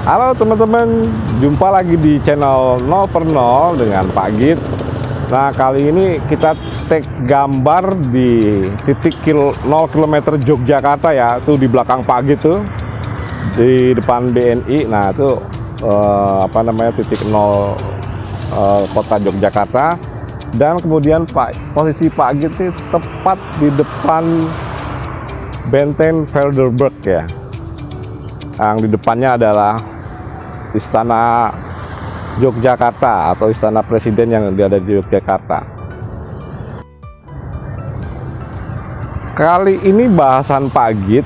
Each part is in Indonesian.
Halo teman-teman, jumpa lagi di channel 0 per 0 dengan Pak Git. Nah, kali ini kita take gambar di titik 0 km Yogyakarta ya, tuh di belakang Pak Git tuh, di depan BNI. Nah, itu titik 0 kota Yogyakarta. Dan kemudian posisi Pak Git ini tepat di depan benteng Felderberg ya. Yang di depannya adalah Istana Yogyakarta atau Istana Presiden yang ada di Yogyakarta. Kali ini bahasan Pak Git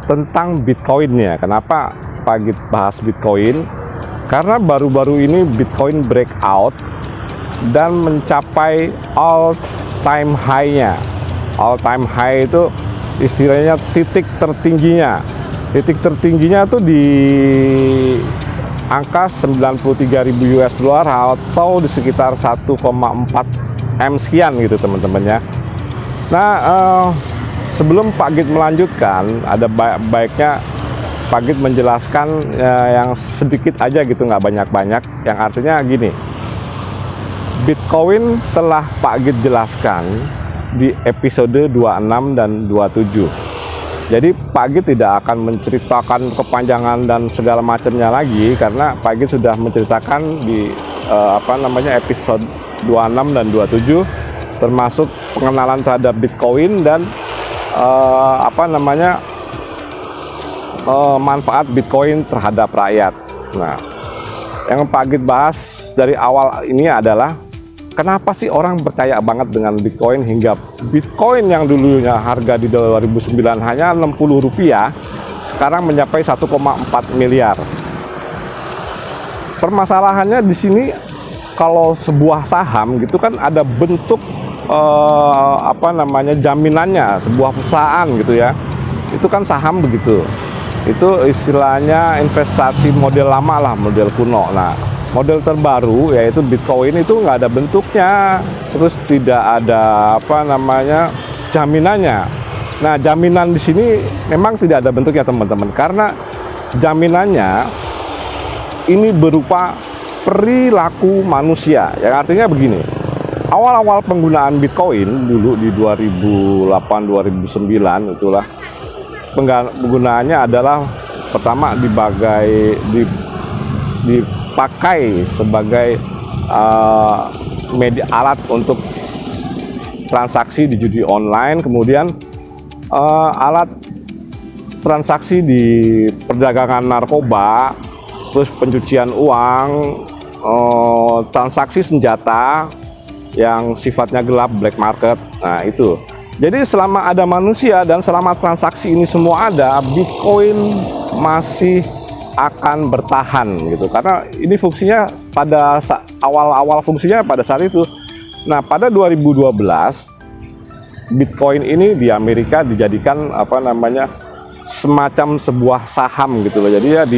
tentang Bitcoin ya. Kenapa Pak Git bahas Bitcoin? Karena baru-baru ini Bitcoin breakout dan mencapai all time high-nya. All time high itu istilahnya titik tertingginya. Titik tertingginya tuh di angka 93.000 US dollar atau di sekitar 1,4 M sekian gitu teman-teman ya. Nah, sebelum Pak Git melanjutkan, ada baiknya Pak Git menjelaskan yang sedikit aja gitu, nggak banyak-banyak, yang artinya gini. Bitcoin telah Pak Git jelaskan di episode 26 dan 27. Jadi Pak Git tidak akan menceritakan kepanjangan dan segala macamnya lagi, karena Pak Git sudah menceritakan di episode 26 dan 27, termasuk pengenalan terhadap Bitcoin dan manfaat Bitcoin terhadap rakyat. Nah, yang Pak Git bahas dari awal ini adalah kenapa sih orang percaya banget dengan Bitcoin, hingga Bitcoin yang dulunya harga di 2009 hanya Rp60 sekarang mencapai 1,4 miliar. Permasalahannya di sini, kalau sebuah saham gitu kan ada bentuk jaminannya, sebuah perusahaan gitu ya. Itu kan saham begitu. Itu istilahnya investasi model lama lah, model kuno. Nah, model terbaru yaitu Bitcoin itu nggak ada bentuknya, terus tidak ada jaminannya. Nah, jaminan di sini memang tidak ada bentuknya teman-teman, karena jaminannya ini berupa perilaku manusia. Yang artinya begini, awal-awal penggunaan Bitcoin dulu di 2008-2009 itulah, penggunaannya adalah pertama dipakai sebagai media alat untuk transaksi di judi online, kemudian alat transaksi di perdagangan narkoba, terus pencucian uang, transaksi senjata yang sifatnya gelap, black market. Nah, itu. Jadi selama ada manusia dan selama transaksi ini semua ada, Bitcoin masih akan bertahan gitu, karena ini fungsinya pada awal-awal fungsinya pada saat itu. Nah, pada 2012 Bitcoin ini di Amerika dijadikan semacam sebuah saham gitu loh. Jadi ya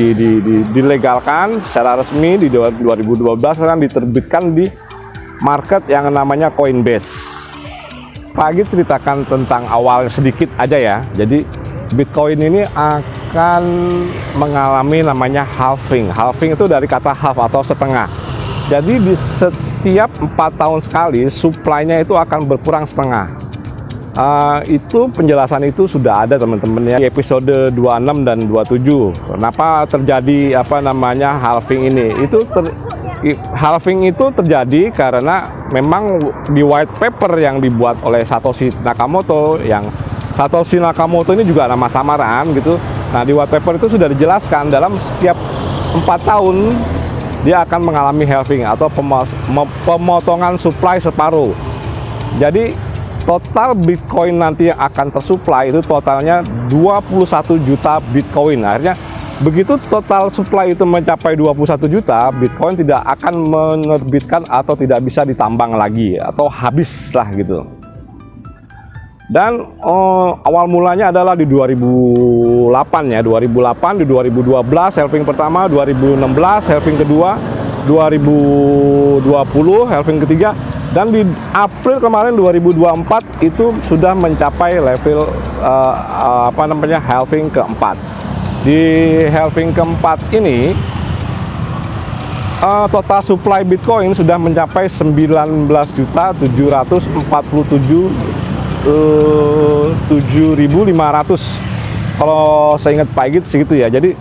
dilegalkan secara resmi di 2012 kan, diterbitkan di market yang namanya Coinbase. Pak Git ceritakan tentang awal sedikit aja ya. Jadi Bitcoin ini akan mengalami namanya halving. Halving itu dari kata half atau setengah. Jadi di setiap 4 tahun sekali supply-nya itu akan berkurang setengah. Itu penjelasan itu sudah ada teman-teman ya di episode 26 dan 27. Kenapa terjadi halving ini? Halving itu terjadi karena memang di white paper yang dibuat oleh Satoshi Nakamoto, yang Satoshi Nakamoto ini juga nama samaran gitu. Nah, di white paper itu sudah dijelaskan dalam setiap 4 tahun dia akan mengalami halving atau pemotongan supply separuh. Jadi total Bitcoin nanti yang akan tersuplai itu totalnya 21 juta Bitcoin. Akhirnya begitu total supply itu mencapai 21 juta, Bitcoin tidak akan menerbitkan atau tidak bisa ditambang lagi atau habis lah gitu. Dan awal mulanya adalah di 2008 ya, 2008, di 2012 halving pertama, 2016 halving kedua, 2020 halving ketiga, dan di April kemarin 2024 itu sudah mencapai level halving keempat. Di halving keempat ini total supply Bitcoin sudah mencapai 19.747.500 kalau saya ingat Pak Igit segitu ya. Jadi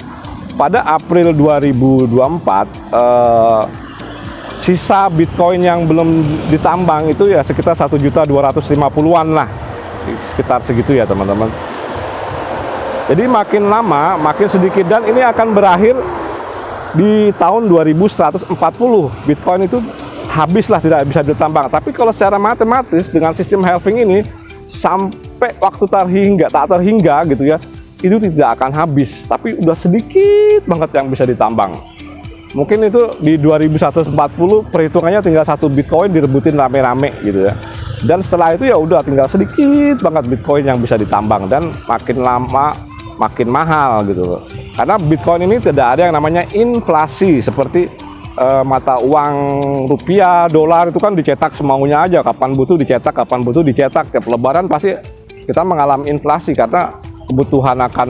pada April 2024 sisa Bitcoin yang belum ditambang itu ya sekitar 1.250.000-an lah, sekitar segitu ya teman-teman. Jadi makin lama makin sedikit, dan ini akan berakhir di tahun 2140. Bitcoin itu habislah, tidak bisa ditambang. Tapi kalau secara matematis dengan sistem halving ini sampai waktu tak terhingga gitu ya, itu tidak akan habis, tapi udah sedikit banget yang bisa ditambang. Mungkin itu di 2140 perhitungannya tinggal 1 Bitcoin direbutin rame-rame gitu ya. Dan setelah itu ya udah tinggal sedikit banget Bitcoin yang bisa ditambang, dan makin lama makin mahal gitu. Karena Bitcoin ini tidak ada yang namanya inflasi seperti mata uang rupiah, dolar itu kan dicetak semaunya aja, kapan butuh dicetak, kapan butuh dicetak. Tiap lebaran pasti kita mengalami inflasi karena kebutuhan akan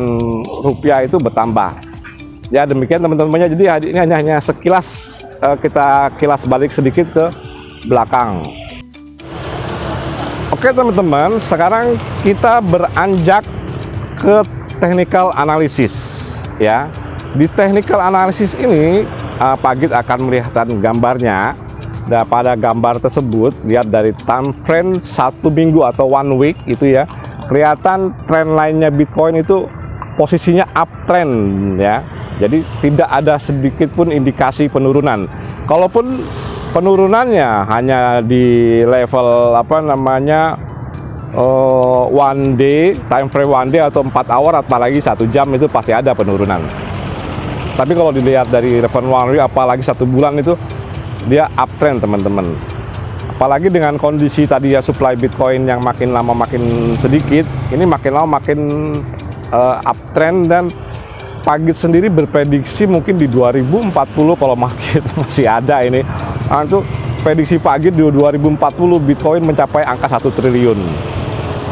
rupiah itu bertambah. Ya demikian teman-temannya. Jadi ini hanya sekilas, kita kilas balik sedikit ke belakang. Oke teman-teman, sekarang kita beranjak ke technical analysis ya. Di technical analysis ini Pak Git akan melihatkan gambarnya. Dan pada gambar tersebut lihat dari time frame 1 minggu atau 1 week itu ya, kelihatan trend lainnya Bitcoin itu posisinya uptrend ya. Jadi tidak ada sedikit pun indikasi penurunan. Kalaupun penurunannya hanya di level one day, time frame 1 day atau 4 hour, apalagi 1 jam itu pasti ada penurunan. Tapi kalau dilihat dari reference 1 week apalagi 1 bulan itu dia uptrend teman-teman. Apalagi dengan kondisi tadi ya, supply Bitcoin yang makin lama makin sedikit, ini makin lama makin uptrend. Dan Pak Git sendiri berprediksi mungkin di 2040 kalau market masih ada ini. Itu prediksi Pak Git di 2040 Bitcoin mencapai angka 1 triliun.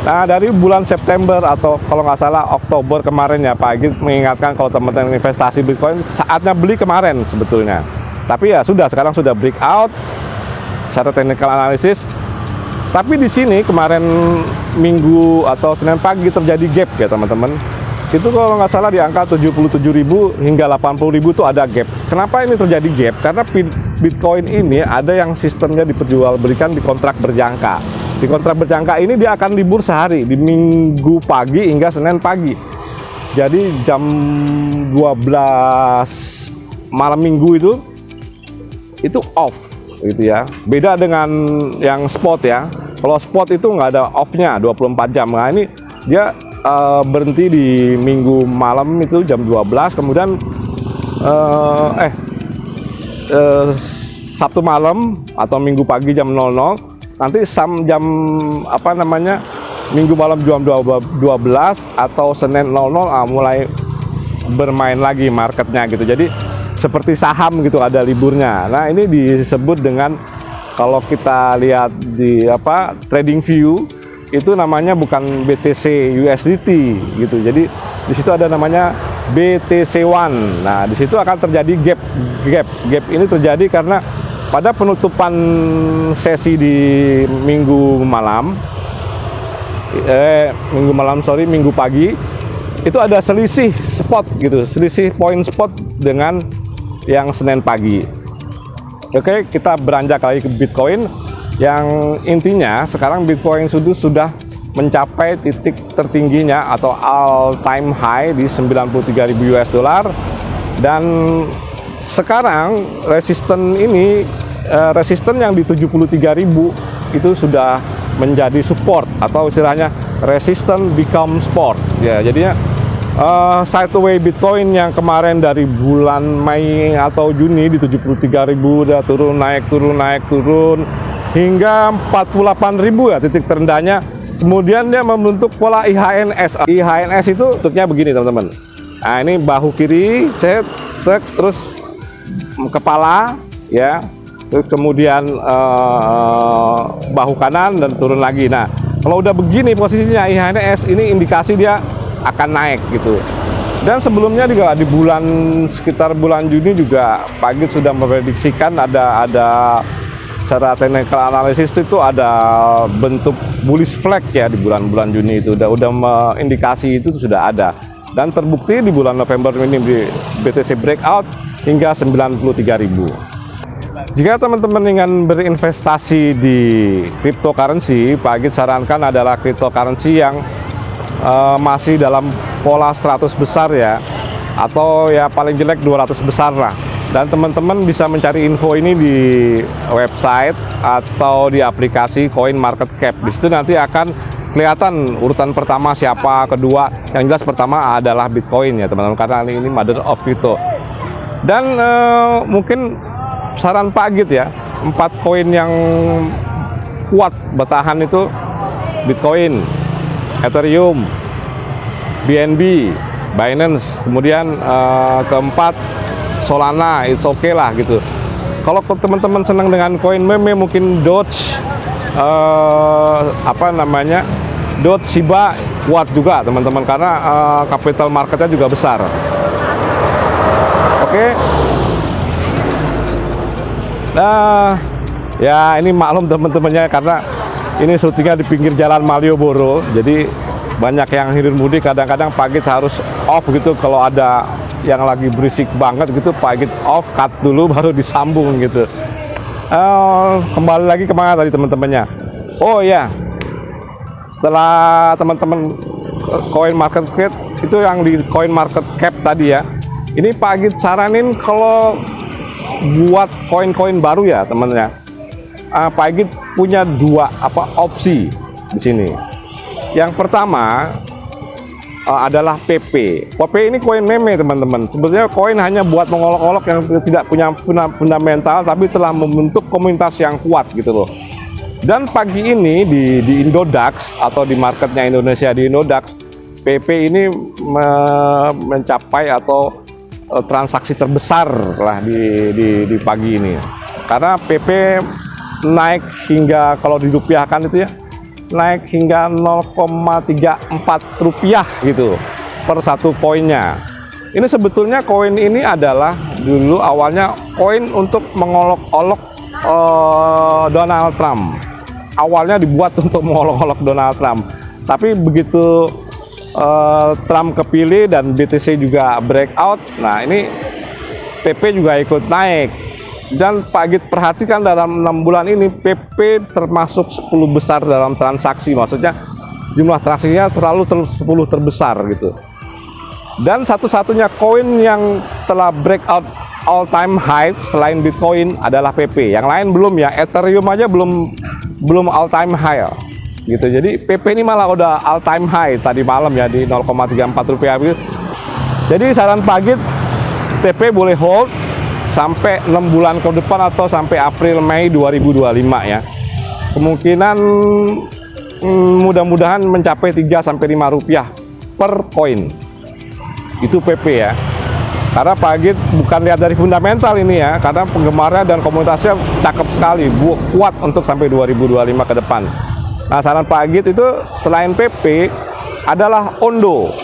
Nah dari bulan September atau kalau nggak salah Oktober kemarin ya, Pak Git mengingatkan kalau teman-teman investasi Bitcoin saatnya beli kemarin sebetulnya. Tapi ya sudah, sekarang sudah breakout secara technical analysis. Tapi di sini kemarin Minggu atau Senin pagi terjadi gap ya teman-teman. Itu kalau nggak salah di angka 77.000 hingga 80.000 itu ada gap. Kenapa ini terjadi gap? Karena Bitcoin ini ada yang sistemnya diperjualbelikan di kontrak berjangka. Di kontrak berjangka ini dia akan libur sehari, di Minggu pagi hingga Senin pagi. Jadi jam 12 malam Minggu itu off gitu ya. Beda dengan yang spot ya. Kalau spot itu nggak ada off-nya 24 jam. Nah ini dia berhenti di Minggu malam itu jam 12, kemudian Sabtu malam atau Minggu pagi jam 00, nanti jam Minggu malam jam 12 atau Senin 00 mulai bermain lagi marketnya gitu. Jadi seperti saham gitu, ada liburnya. Nah ini disebut dengan, kalau kita lihat di trading view itu namanya bukan BTC USDT gitu. Jadi di situ ada namanya BTC1. Nah di situ akan terjadi gap ini terjadi karena pada penutupan sesi di Minggu pagi itu ada selisih spot gitu, selisih poin spot dengan yang Senin pagi. Oke, kita beranjak lagi ke Bitcoin. Yang intinya sekarang Bitcoin sudah mencapai titik tertingginya atau all time high di 93.000 US dollar, dan sekarang resisten yang di 73.000 itu sudah menjadi support, atau istilahnya resisten become support ya. Jadinya sideway Bitcoin yang kemarin dari bulan Mei atau Juni di 73.000 udah turun naik hingga 48.000 ya titik terendahnya. Kemudian dia membentuk pola IHNS. IHNS itu bentuknya begini teman-teman. Nah ini bahu kiri, terus kepala ya, terus kemudian bahu kanan dan turun lagi. Nah kalau udah begini posisinya IHNS, ini indikasi dia akan naik gitu. Dan sebelumnya juga di sekitar bulan Juni juga Pagit sudah memprediksikan ada secara technical analysis itu ada bentuk bullish flag ya di bulan Juni itu udah indikasi itu sudah ada, dan terbukti di bulan November ini di BTC breakout hingga 93.000. Jika teman-teman ingin berinvestasi di cryptocurrency, Pagit sarankan adalah cryptocurrency yang masih dalam pola 100 besar ya, atau ya paling jelek 200 besar lah. Dan teman-teman bisa mencari info ini di website atau di aplikasi Coin Market Cap. Di situ nanti akan kelihatan urutan pertama siapa, kedua, yang jelas pertama adalah Bitcoin ya teman-teman, karena ini mother of crypto. Dan mungkin saran Pagit ya, 4 koin yang kuat bertahan itu Bitcoin, Ethereum, BNB, Binance, kemudian keempat Solana. It's okay lah gitu. Kalau teman-teman senang dengan koin meme, mungkin Doge, Doge, Shiba kuat juga teman-teman, karena capital marketnya juga besar. Oke. Nah, ya ini maklum teman-temannya, karena ini syutingnya di pinggir jalan Malioboro, jadi banyak yang hilir mudik. Kadang-kadang Pagit harus off gitu, kalau ada yang lagi berisik banget gitu, Pagit off, cut dulu baru disambung gitu. Kembali lagi kemana tadi teman-temannya? Oh ya, setelah teman-teman Coin Market Cap itu yang di Coin Market Cap tadi ya, ini Pagit saranin kalau buat koin-koin baru ya teman-teman. Pagit punya dua opsi di sini. Yang pertama adalah PP. PP ini koin meme teman-teman. Sebetulnya koin hanya buat mengolok-olok yang tidak punya fundamental, tapi telah membentuk komunitas yang kuat gitu loh. Dan pagi ini di Indodax atau di marketnya Indonesia di Indodax, PP ini mencapai atau transaksi terbesar lah di pagi ini, karena PP naik hingga, kalau dirupiahkan itu ya, naik hingga 0,34 rupiah gitu per satu poinnya. Ini sebetulnya koin ini adalah dulu awalnya koin untuk mengolok-olok Donald Trump. Awalnya dibuat untuk mengolok-olok Donald Trump, tapi begitu Trump kepilih dan BTC juga breakout, nah ini PP juga ikut naik. Dan Pagit perhatikan dalam 6 bulan ini PP termasuk 10 besar dalam transaksi, maksudnya jumlah transaksinya selalu 10 terbesar gitu. Dan satu-satunya koin yang telah breakout all time high selain Bitcoin adalah PP. Yang lain belum ya, Ethereum aja belum all time high gitu. Jadi PP ini malah udah all time high tadi malam ya di 0,34 rupiah gitu. Jadi saran Pagit, TP boleh hold sampai 6 bulan ke depan atau sampai April Mei 2025 ya. Kemungkinan mudah-mudahan mencapai 3 sampai 5 rupiah per koin. Itu PP ya. Karena Pagit bukan lihat dari fundamental ini ya, karena penggemarnya dan komunitasnya cakep sekali, kuat untuk sampai 2025 ke depan. Nah, saran Pagit itu selain PP adalah Ondo.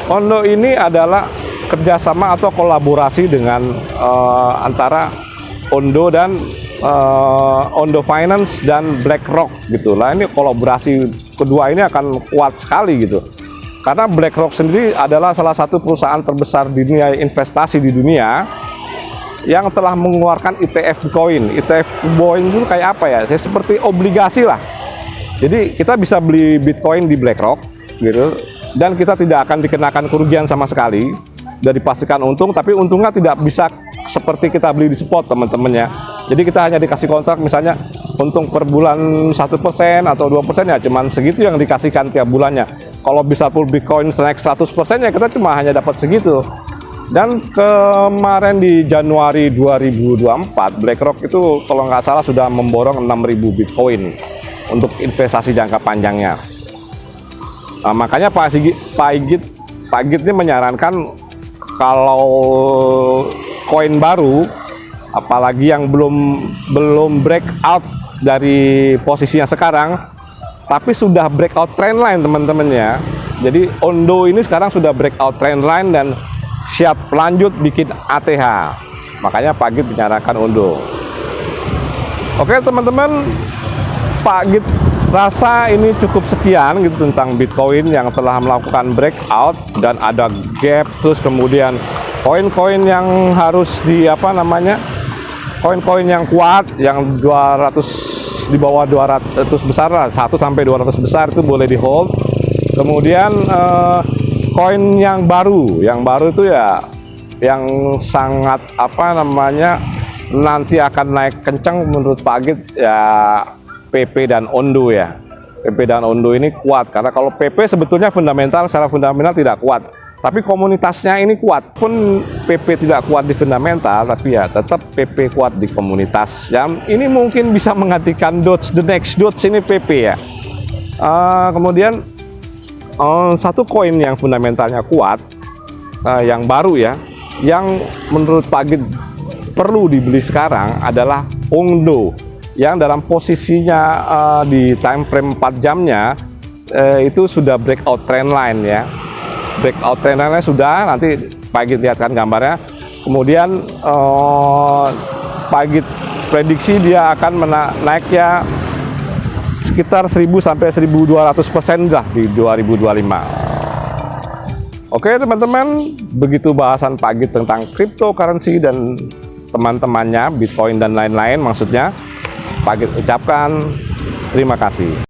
Ondo ini adalah kerjasama atau kolaborasi dengan antara Ondo dan Ondo Finance dan BlackRock gitu lah. Ini kolaborasi kedua ini akan kuat sekali gitu. Karena BlackRock sendiri adalah salah satu perusahaan terbesar di dunia investasi di dunia yang telah mengeluarkan ETF Bitcoin. ETF Bitcoin itu kayak apa ya? Seperti obligasi lah. Jadi kita bisa beli Bitcoin di BlackRock gitu, dan kita tidak akan dikenakan kerugian sama sekali. Sudah dipastikan untung, tapi untungnya tidak bisa seperti kita beli di spot teman-teman ya. Jadi kita hanya dikasih kontrak misalnya untung per bulan 1% atau 2% ya, cuman segitu yang dikasihkan tiap bulannya. Kalau bisa full Bitcoin naik 100% ya kita cuma hanya dapat segitu. Dan kemarin di Januari 2024 BlackRock itu kalau nggak salah sudah memborong 6.000 Bitcoin untuk investasi jangka panjangnya. Nah, makanya Pagit ini menyarankan kalau koin baru, apalagi yang belum breakout dari posisinya sekarang, tapi sudah breakout trendline teman-teman ya. Jadi Ondo ini sekarang sudah breakout trendline dan siap lanjut bikin ATH. Makanya Pak Git menyarankan Ondo. Oke teman-teman, Pak Git rasa ini cukup sekian gitu tentang Bitcoin yang telah melakukan breakout dan ada gap, terus kemudian koin-koin yang harus koin-koin yang kuat, yang 200 di bawah 200 besar lah, 1 sampai 200 besar itu boleh di hold. Kemudian koin yang baru itu ya yang sangat nanti akan naik kencang menurut Pak Git ya PP dan Ondo ya. PP dan Ondo ini kuat karena kalau PP sebetulnya secara fundamental tidak kuat, tapi komunitasnya ini kuat. Pun PP tidak kuat di fundamental, tapi ya tetap PP kuat di komunitas. Yang ini mungkin bisa menggantikan Doge, the next Doge ini PP ya. Kemudian satu koin yang fundamentalnya kuat, yang baru ya, yang menurut Pak Git perlu dibeli sekarang adalah Ondo, yang dalam posisinya di time frame 4 jamnya itu sudah breakout trendline ya. Breakout trendline sudah, nanti Pak Git lihatkan gambarnya. Kemudian Pak Git prediksi dia akan naik ya sekitar 1000 sampai 1200% lah di 2025. Oke teman-teman, begitu bahasan Pak Git tentang cryptocurrency dan teman-temannya, Bitcoin dan lain-lain maksudnya. Pak Git ucapkan terima kasih.